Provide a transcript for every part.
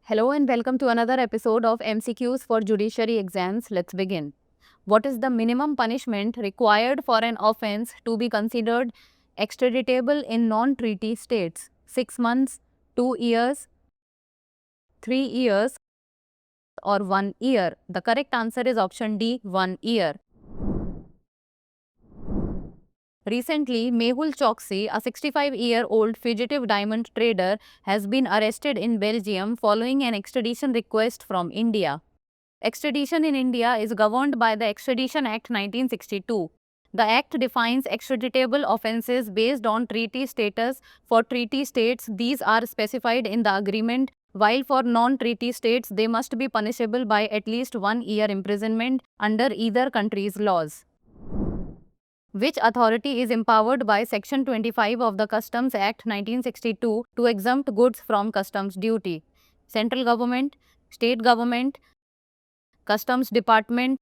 Hello and welcome to another episode of MCQs for Judiciary Exams. Let's begin. What is the minimum punishment required for an offence to be considered extraditable in non-treaty states? 6 months, 2 years, 3 years or 1 year? The correct answer is option D, 1 year. Recently, Mehul Choksi, a 65-year-old fugitive diamond trader, has been arrested in Belgium following an extradition request from India. Extradition in India is governed by the Extradition Act 1962. The Act defines extraditable offences based on treaty status. For treaty states, these are specified in the agreement, while for non-treaty states, they must be punishable by at least 1 year imprisonment under either country's laws. Which authority is empowered by Section 25 of the Customs Act 1962 to exempt goods from customs duty? Central government, state government, Customs Department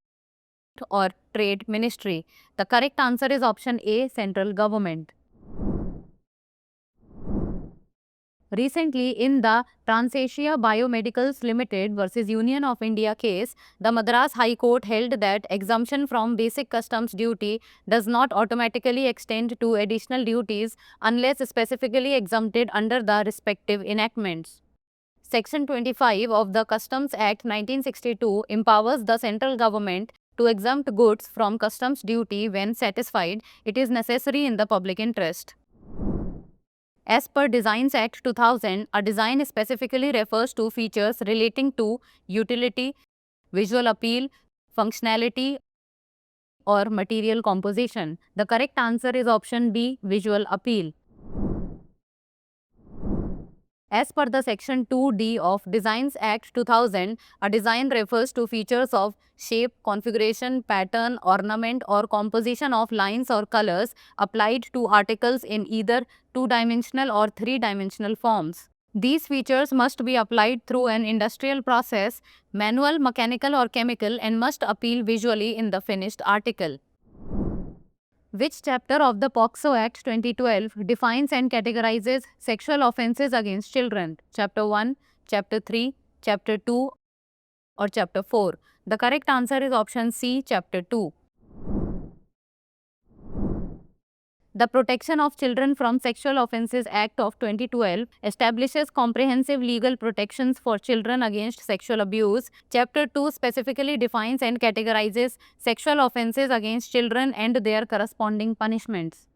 or Trade Ministry? The correct answer is option A, central government. Recently, in the Transasia Biomedicals Limited versus Union of India case, the Madras High Court held that exemption from basic customs duty does not automatically extend to additional duties unless specifically exempted under the respective enactments. Section 25 of the Customs Act 1962 empowers the central government to exempt goods from customs duty when satisfied it is necessary in the public interest. As per Designs Act 2000, a design specifically refers to features relating to utility, visual appeal, functionality, or material composition. The correct answer is option B, visual appeal. As per the Section 2D of Designs Act 2000, a design refers to features of shape, configuration, pattern, ornament or composition of lines or colors applied to articles in either two-dimensional or three-dimensional forms. These features must be applied through an industrial process, manual, mechanical or chemical, and must appeal visually in the finished article. Which chapter of the POCSO Act 2012 defines and categorizes sexual offences against children? Chapter 1, Chapter 3, Chapter 2 or Chapter 4? The correct answer is option C, Chapter 2. The Protection of Children from Sexual Offences Act of 2012 establishes comprehensive legal protections for children against sexual abuse. Chapter 2 specifically defines and categorizes sexual offences against children and their corresponding punishments.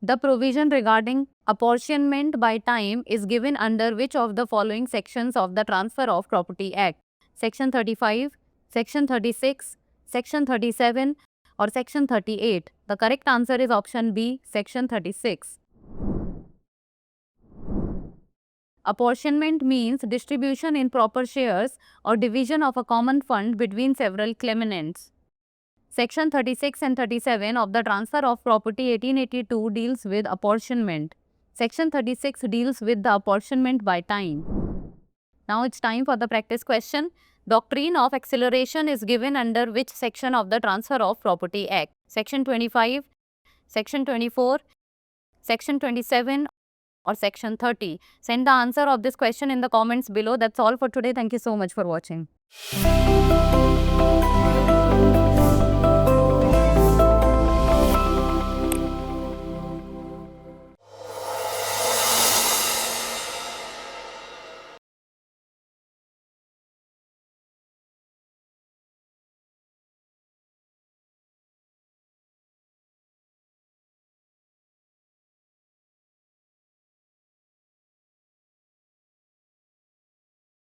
The provision regarding apportionment by time is given under which of the following sections of the Transfer of Property Act? Section 35, Section 36, Section 37 or Section 38? The correct answer is option B, Section 36. Apportionment means distribution in proper shares or division of a common fund between several claimants. Section 36 and 37 of the Transfer of Property 1882 deals with apportionment. Section 36 deals with the apportionment by time. Now it's time for the practice question. Doctrine of acceleration is given under which section of the Transfer of Property Act? Section 25, Section 24, Section 27 or Section 30? Send the answer of this question in the comments below. That's all for today. Thank you so much for watching.